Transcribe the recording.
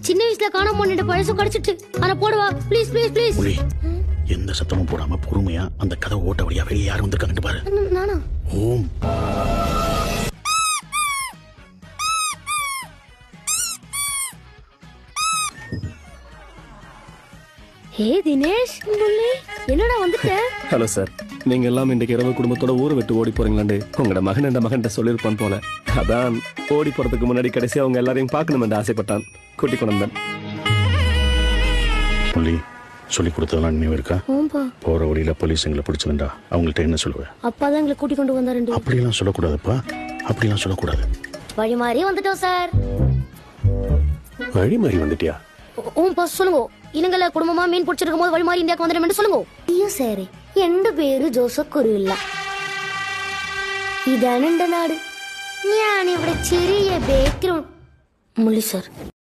சின்ன வயசுல காணாம போன பழசம் கிடைச்சிட்டு ஆனா போடுவா ப்ளீஸ் ப்ளீஸ் ப்ளீஸ். புலி எந்த சத்தமும் போடாம பொறுமையா அந்த கதை ஓட்ட வழியா வெளியே யாரும் வந்திருக்காங்க பாரு. நானா? ஓம். ஹே தினேஷ், என்னடா வந்துட்ட? ஹலோ சார், நீங்க எல்லாம் இன்றைக்கு இரவு குடும்பத்தோட ஊரை விட்டு ஓடி போறீங்களாண்டு உங்களோட மகன் இந்த மகன் சொல்லியிருப்பான் போல. அதான் ஓடி போறதுக்கு முன்னாடி கடைசி அவங்க எல்லாரையும் பார்க்கணும் என்று ஆசைப்பட்டான். கூட்டி கொண்டான். புலி சொல்லி கொடுத்ததெல்லாம் நினைவு இருக்கா? போற வழியில போலீஸ் எங்களை பிடிச்சிருந்தா அவங்கள்ட்ட என்ன சொல்லுவேன்? அப்பாதான் எங்களை கூட்டி கொண்டு வந்தாரு. அப்படிலாம் சொல்லக்கூடாதுப்பா, அப்படிலாம் சொல்லக்கூடாது. வழி மாறி வந்துட்டோம் சார். வழி மாறி வந்துட்டியா? ஓம்பா சொல்லுங்க. இனங்கள குடும்பமா மீன் பிடிச்சிருக்கும் போது வழி மாறி இந்தியாவுக்கு வந்துடும் சொல்லுங்க. ஐயோ சார், எந்த പേര് ജോസഫ് കുരുവില്ല. ഇതാണ് എന്റെ നാട്. ഞാൻ ഇവിടെ ചെറിയ ബേക്കറി മുള്ളി സാർ.